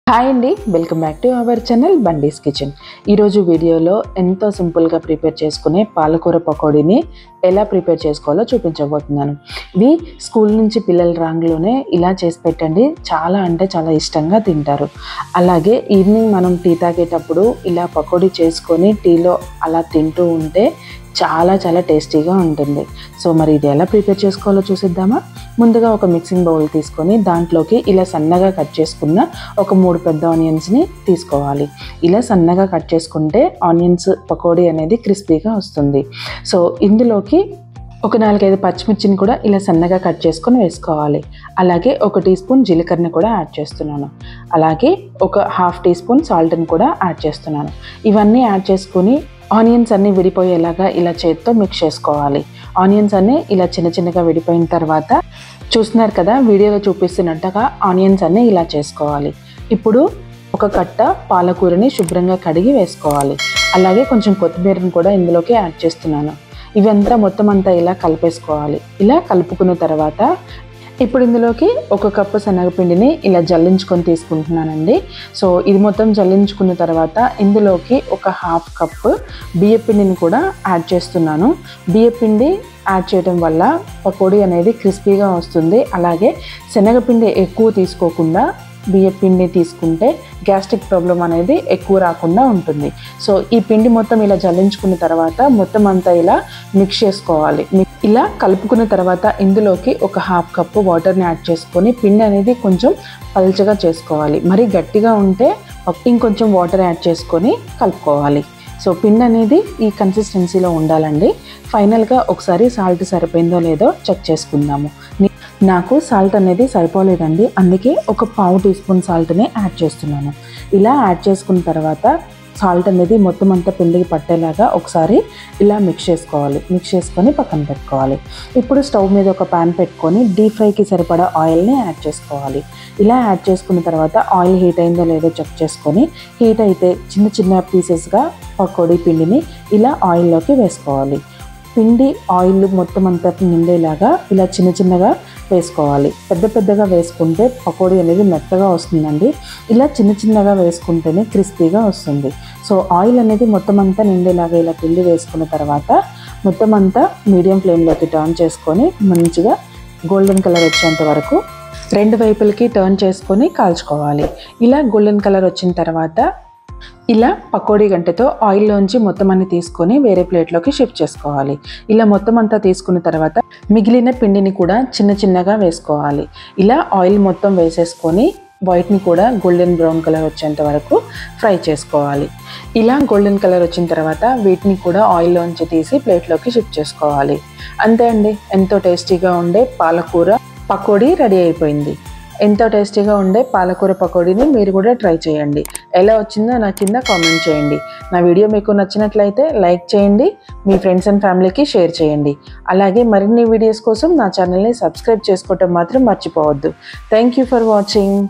Hi అండి, welcome back to our channel బండీస్ kitchen. ఈరోజు వీడియోలో ఎంతో సింపుల్గా ప్రిపేర్ చేసుకునే పాలకూర పకోడీని ఎలా ప్రిపేర్ చేసుకోవాలో చూపించబోతున్నాను. ఇది స్కూల్ నుంచి పిల్లలు రాంగ్లోనే ఇలా చేసి పెట్టండి, చాలా అంటే చాలా ఇష్టంగా తింటారు. అలాగే ఈవినింగ్ మనం టీ తాగేటప్పుడు ఇలా పకోడీ చేసుకొని టీలో అలా తింటూ ఉంటే చాలా చాలా టేస్టీగా ఉంటుంది. సో మరి ఇది ఎలా ప్రిపేర్ చేసుకోవాలో చూసిద్దామా. ముందుగా ఒక మిక్సింగ్ బౌల్ తీసుకొని దాంట్లోకి ఇలా సన్నగా కట్ చేసుకున్న ఒక 3 పెద్ద ఆనియన్స్ని తీసుకోవాలి. ఇలా సన్నగా కట్ చేసుకుంటే ఆనియన్స్ పకోడీ అనేది క్రిస్పీగా వస్తుంది. సో ఇందులోకి ఒక 4-5 పచ్చిమిర్చిని కూడా ఇలా సన్నగా కట్ చేసుకొని వేసుకోవాలి. అలాగే 1 టీ స్పూన్ జీలకర్రని కూడా యాడ్ చేస్తున్నాను. అలాగే ఒక 1/2 టీ స్పూన్ సాల్ట్ని కూడా యాడ్ చేస్తున్నాను. ఇవన్నీ యాడ్ చేసుకుని ఆనియన్స్ అన్నీ విడిపోయేలాగా ఇలా చేత్తో మిక్స్ చేసుకోవాలి. ఆనియన్స్ అన్నీ ఇలా చిన్న చిన్నగా విడిపోయిన తర్వాత చూస్తున్నారు కదా, వీడియోలో చూపిస్తున్నట్టుగా ఆనియన్స్ అన్నీ ఇలా చేసుకోవాలి. ఇప్పుడు ఒక కట్ట పాలకూరని శుభ్రంగా కడిగి వేసుకోవాలి. అలాగే కొంచెం కొత్తిమీరని కూడా ఇందులోకి యాడ్ చేస్తున్నాను. ఇవంతా మొత్తం అంతా ఇలా కలిపేసుకోవాలి. ఇలా కలుపుకున్న తర్వాత ఇప్పుడు ఇందులోకి 1 కప్పు శనగపిండిని ఇలా జల్లించుకొని తీసుకుంటున్నానండి. సో ఇది మొత్తం జల్లించుకున్న తర్వాత ఇందులోకి ఒక 1/2 కప్పు బియ్యపిండిని కూడా యాడ్ చేస్తున్నాను. బియ్యపిండి యాడ్ చేయడం వల్ల పకోడీ అనేది క్రిస్పీగా వస్తుంది. అలాగే శనగపిండి ఎక్కువ తీసుకోకుండా బియ్యపిండి తీసుకుంటే గ్యాస్ట్రిక్ ప్రాబ్లం అనేది ఎక్కువ రాకుండా ఉంటుంది. సో ఈ పిండి మొత్తం ఇలా జల్లించుకున్న తర్వాత మొత్తం అంతా ఇలా మిక్స్ చేసుకోవాలి. ఇలా కలుపుకున్న తర్వాత ఇందులోకి ఒక 1/2 కప్పు వాటర్ని యాడ్ చేసుకొని పిండి అనేది కొంచెం పల్చగా చేసుకోవాలి. మరి గట్టిగా ఉంటే ఇంకొంచెం వాటర్ యాడ్ చేసుకొని కలుపుకోవాలి. సో పిండి అనేది ఈ కన్సిస్టెన్సీలో ఉండాలండి. ఫైనల్గా ఒకసారి సాల్ట్ సరిపోయిందో లేదో చెక్ చేసుకుందాము. నాకు సాల్ట్ అనేది సరిపోలేదండి, అందుకే ఒక 1/2 టీ స్పూన్ సాల్ట్ని యాడ్ చేస్తున్నాను. ఇలా యాడ్ చేసుకున్న తర్వాత సాల్ట్ అనేది మొత్తం అంతా పిండికి పట్టేలాగా ఒకసారి ఇలా మిక్స్ చేసుకోవాలి. మిక్స్ చేసుకొని పక్కన పెట్టుకోవాలి. ఇప్పుడు స్టవ్ మీద ఒక ప్యాన్ పెట్టుకొని డీప్ ఫ్రైకి సరిపడా ఆయిల్ని యాడ్ చేసుకోవాలి. ఇలా యాడ్ చేసుకున్న తర్వాత ఆయిల్ హీట్ అయిందో లేదో చెక్ చేసుకొని హీట్ అయితే చిన్న చిన్న పీసెస్గా పకోడీ పిండిని ఇలా ఆయిల్లోకి వేసుకోవాలి. పిండి ఆయిల్ మొత్తం అంతా నిండేలాగా ఇలా చిన్న చిన్నగా వేసుకోవాలి. పెద్ద పెద్దగా వేసుకుంటే పకోడీ అనేది మెత్తగా వస్తుందండి. ఇలా చిన్న చిన్నగా వేసుకుంటేనే క్రిస్పీగా వస్తుంది. సో ఆయిల్ అనేది మొత్తం అంతా నిండేలాగా ఇలా పిండి వేసుకున్న తర్వాత మొత్తం అంతా మీడియం ఫ్లేమ్లోకి టర్న్ చేసుకొని మంచిగా గోల్డెన్ కలర్ వచ్చేంత వరకు 2 వైపులకి టర్న్ చేసుకొని కాల్చుకోవాలి. ఇలా గోల్డెన్ కలర్ వచ్చిన తర్వాత ఇలా పకోడీ గంటెతో ఆయిల్లోంచి మొత్తం అన్ని తీసుకొని వేరే ప్లేట్లోకి షిఫ్ట్ చేసుకోవాలి. ఇలా మొత్తం అంతా తీసుకున్న తర్వాత మిగిలిన పిండిని కూడా చిన్న చిన్నగా వేసుకోవాలి. ఇలా ఆయిల్ మొత్తం వేసేసుకొని వైట్ని కూడా గోల్డెన్ బ్రౌన్ కలర్ వచ్చేంత వరకు ఫ్రై చేసుకోవాలి. ఇలా గోల్డెన్ కలర్ వచ్చిన తర్వాత వీటిని కూడా ఆయిల్లోంచి తీసి ప్లేట్లోకి షిఫ్ట్ చేసుకోవాలి. అంతే అండి, ఎంతో టేస్టీగా ఉండే పాలకూర పకోడీ రెడీ అయిపోయింది. ఎంతో టేస్టీగా ఉండే పాలకూర పకోడీని మీరు కూడా ట్రై చేయండి. ఎలా వచ్చిందో నా కింద కామెంట్ చేయండి. నా వీడియో మీకు నచ్చినట్లయితే లైక్ చేయండి, మీ ఫ్రెండ్స్ అండ్ ఫ్యామిలీకి షేర్ చేయండి. అలాగే మరిన్ని వీడియోస్ కోసం నా ఛానల్ని సబ్స్క్రైబ్ చేసుకోవటం మాత్రం మర్చిపోవద్దు. Thank you for watching.